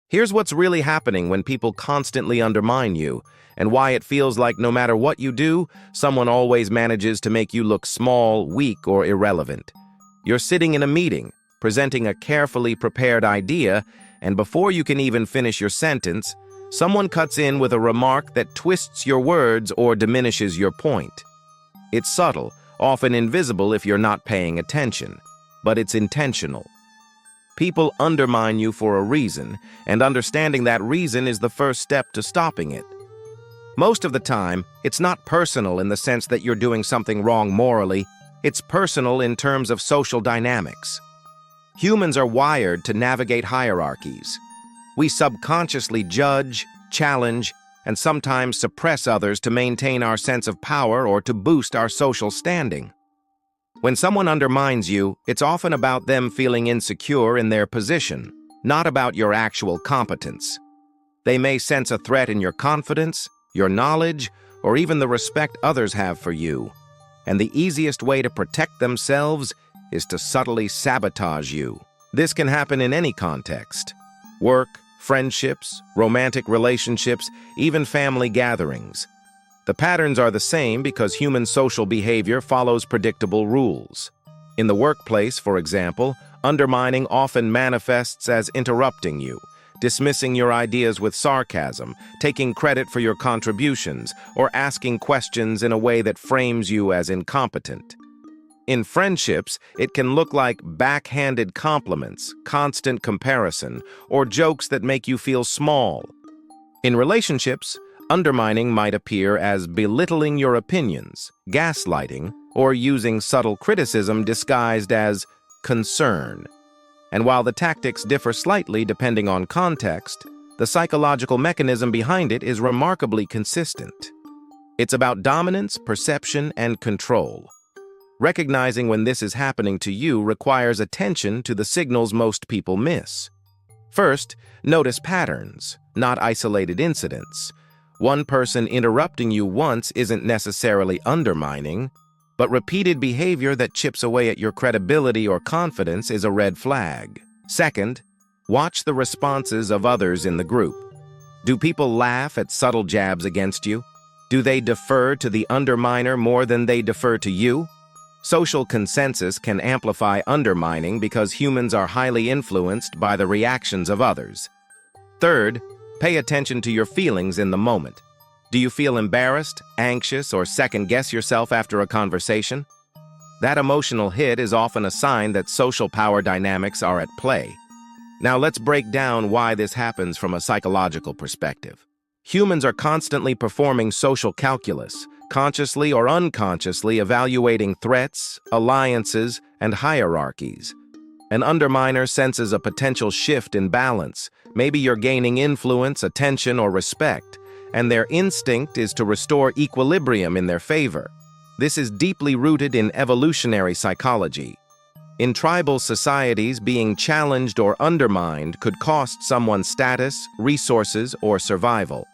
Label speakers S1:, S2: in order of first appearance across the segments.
S1: Here's what's really happening when people constantly undermine you, and why it feels like no matter what you do, someone always manages to make you look small, weak, or irrelevant. You're sitting in a meeting, presenting a carefully prepared idea, and before you can even finish your sentence, someone cuts in with a remark that twists your words or diminishes your point. It's subtle, often invisible if you're not paying attention, but it's intentional. People undermine you for a reason, and understanding that reason is the first step to stopping it. Most of the time, it's not personal in the sense that you're doing something wrong morally. It's personal in terms of social dynamics. Humans are wired to navigate hierarchies. We subconsciously judge, challenge, and sometimes suppress others to maintain our sense of power or to boost our social standing. When someone undermines you, it's often about them feeling insecure in their position, not about your actual competence. They may sense a threat in your confidence, your knowledge, or even the respect others have for you. And the easiest way to protect themselves is to subtly sabotage you. This can happen in any context: work, friendships, romantic relationships, even family gatherings. The patterns are the same because human social behavior follows predictable rules. In the workplace, for example, undermining often manifests as interrupting you, dismissing your ideas with sarcasm, taking credit for your contributions, or asking questions in a way that frames you as incompetent. In friendships, it can look like backhanded compliments, constant comparison, or jokes that make you feel small. In relationships, undermining might appear as belittling your opinions, gaslighting, or using subtle criticism disguised as concern. And while the tactics differ slightly depending on context, the psychological mechanism behind it is remarkably consistent. It's about dominance, perception, and control. Recognizing when this is happening to you requires attention to the signals most people miss. First, notice patterns, not isolated incidents. One person interrupting you once isn't necessarily undermining, but repeated behavior that chips away at your credibility or confidence is a red flag. Second, watch the responses of others in the group. Do people laugh at subtle jabs against you? Do they defer to the underminer more than they defer to you? Social consensus can amplify undermining because humans are highly influenced by the reactions of others. Third, pay attention to your feelings in the moment. Do you feel embarrassed, anxious, or second-guess yourself after a conversation? That emotional hit is often a sign that social power dynamics are at play. Now let's break down why this happens from a psychological perspective. Humans are constantly performing social calculus, consciously or unconsciously evaluating threats, alliances, and hierarchies. An underminer senses a potential shift in balance. Maybe you're gaining influence, attention, or respect, and their instinct is to restore equilibrium in their favor. This is deeply rooted in evolutionary psychology. In tribal societies, being challenged or undermined could cost someone status, resources, or survival.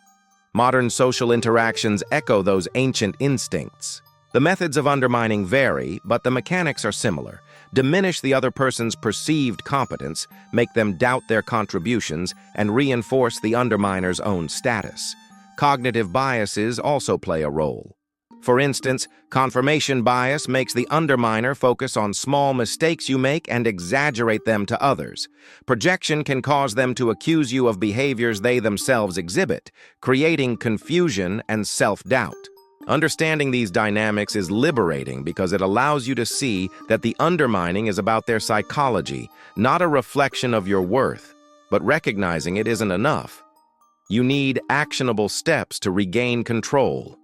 S1: Modern social interactions echo those ancient instincts. The methods of undermining vary, but the mechanics are similar. Diminish the other person's perceived competence, make them doubt their contributions, and reinforce the underminer's own status. Cognitive biases also play a role. For instance, confirmation bias makes the underminer focus on small mistakes you make and exaggerate them to others. Projection can cause them to accuse you of behaviors they themselves exhibit, creating confusion and self-doubt. Understanding these dynamics is liberating because it allows you to see that the undermining is about their psychology, not a reflection of your worth. But recognizing it isn't enough. You need actionable steps to regain control.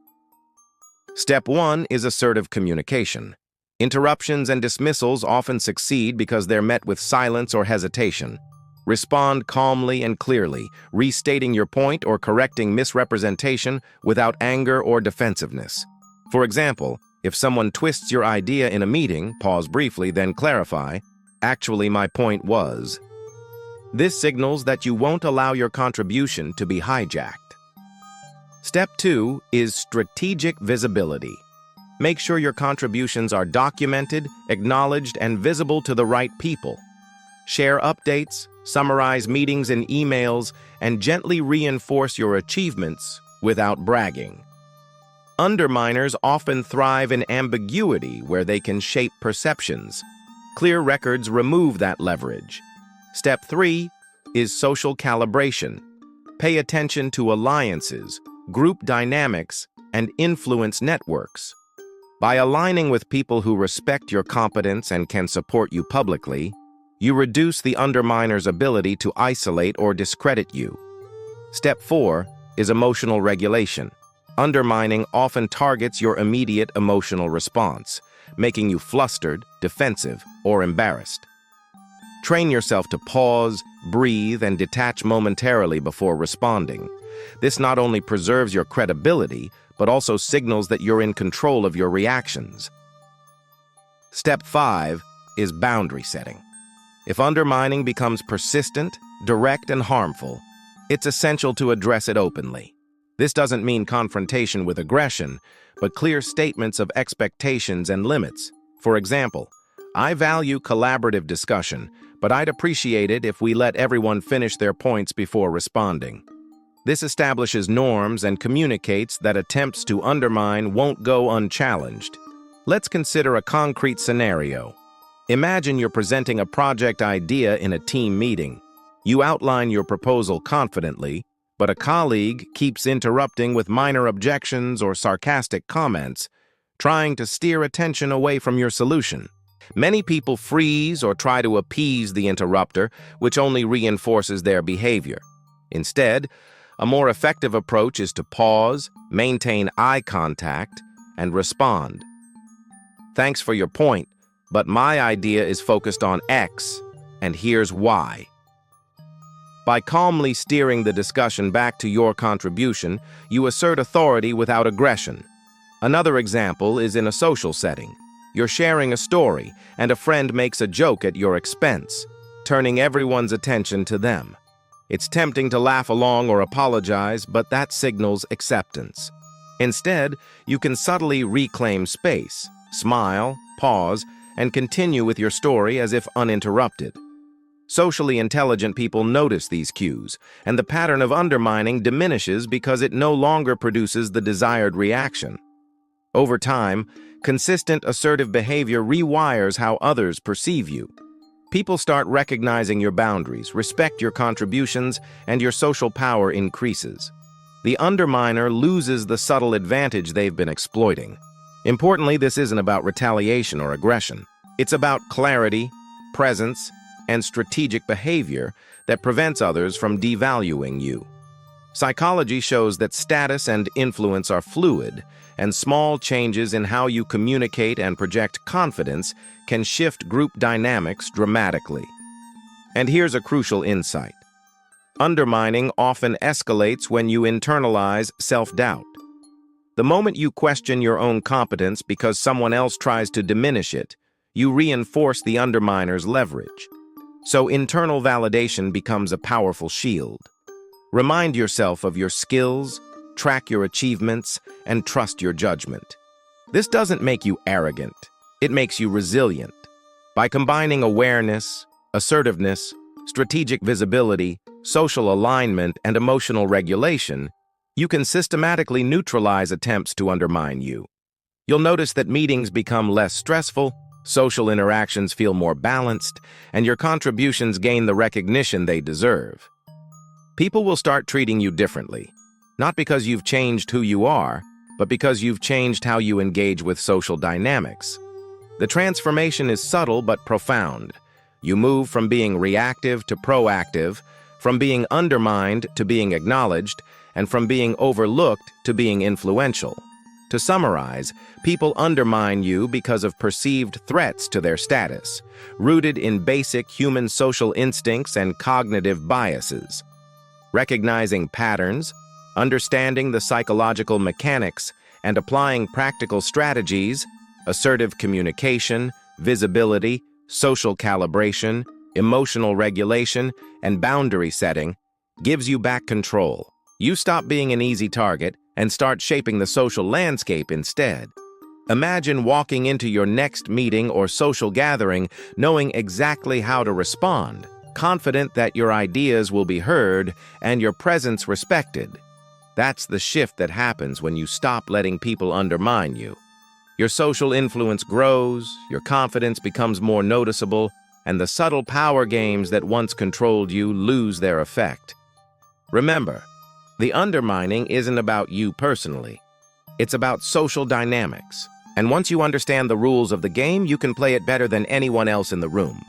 S1: Step 1 is assertive communication. Interruptions and dismissals often succeed because they're met with silence or hesitation. Respond calmly and clearly, restating your point or correcting misrepresentation without anger or defensiveness. For example, if someone twists your idea in a meeting, pause briefly, then clarify, "Actually, my point was." This signals that you won't allow your contribution to be hijacked. Step 2 is strategic visibility. Make sure your contributions are documented, acknowledged, and visible to the right people. Share updates, summarize meetings in emails, and gently reinforce your achievements without bragging. Underminers often thrive in ambiguity where they can shape perceptions. Clear records remove that leverage. Step 3 is social calibration. Pay attention to alliances, group dynamics, and influence networks. By aligning with people who respect your competence and can support you publicly, you reduce the underminer's ability to isolate or discredit you. Step 4 is emotional regulation. Undermining often targets your immediate emotional response, making you flustered, defensive, or embarrassed. Train yourself to pause, breathe, and detach momentarily before responding. This not only preserves your credibility, but also signals that you're in control of your reactions. Step 5 is boundary setting. If undermining becomes persistent, direct, and harmful, it's essential to address it openly. This doesn't mean confrontation with aggression, but clear statements of expectations and limits. For example, I value collaborative discussion, but I'd appreciate it if we let everyone finish their points before responding. This establishes norms and communicates that attempts to undermine won't go unchallenged. Let's consider a concrete scenario. Imagine you're presenting a project idea in a team meeting. You outline your proposal confidently, but a colleague keeps interrupting with minor objections or sarcastic comments, trying to steer attention away from your solution. Many people freeze or try to appease the interrupter, which only reinforces their behavior. Instead, a more effective approach is to pause, maintain eye contact, and respond. Thanks for your point, but my idea is focused on X, and here's why. By calmly steering the discussion back to your contribution, you assert authority without aggression. Another example is in a social setting. You're sharing a story, and a friend makes a joke at your expense, turning everyone's attention to them. It's tempting to laugh along or apologize, but that signals acceptance. Instead, you can subtly reclaim space, smile, pause, and continue with your story as if uninterrupted. Socially intelligent people notice these cues, and the pattern of undermining diminishes because it no longer produces the desired reaction. Over time, consistent assertive behavior rewires how others perceive you. People start recognizing your boundaries, respect your contributions, and your social power increases. The underminer loses the subtle advantage they've been exploiting. Importantly, this isn't about retaliation or aggression. It's about clarity, presence, and strategic behavior that prevents others from devaluing you. Psychology shows that status and influence are fluid, and small changes in how you communicate and project confidence can shift group dynamics dramatically. And here's a crucial insight. Undermining often escalates when you internalize self-doubt. The moment you question your own competence because someone else tries to diminish it, you reinforce the underminer's leverage. So internal validation becomes a powerful shield. Remind yourself of your skills, track your achievements, and trust your judgment. This doesn't make you arrogant. It makes you resilient. By combining awareness, assertiveness, strategic visibility, social alignment, and emotional regulation, you can systematically neutralize attempts to undermine you. You'll notice that meetings become less stressful, social interactions feel more balanced, and your contributions gain the recognition they deserve. People will start treating you differently, not because you've changed who you are, but because you've changed how you engage with social dynamics. The transformation is subtle but profound. You move from being reactive to proactive, from being undermined to being acknowledged, and from being overlooked to being influential. To summarize, people undermine you because of perceived threats to their status, rooted in basic human social instincts and cognitive biases. Recognizing patterns, understanding the psychological mechanics, and applying practical strategies, assertive communication, visibility, social calibration, emotional regulation, and boundary setting, gives you back control. You stop being an easy target and start shaping the social landscape instead. Imagine walking into your next meeting or social gathering knowing exactly how to respond, confident that your ideas will be heard and your presence respected. That's the shift that happens when you stop letting people undermine you. Your social influence grows, your confidence becomes more noticeable, and the subtle power games that once controlled you lose their effect. Remember, the undermining isn't about you personally. It's about social dynamics. And once you understand the rules of the game, you can play it better than anyone else in the room.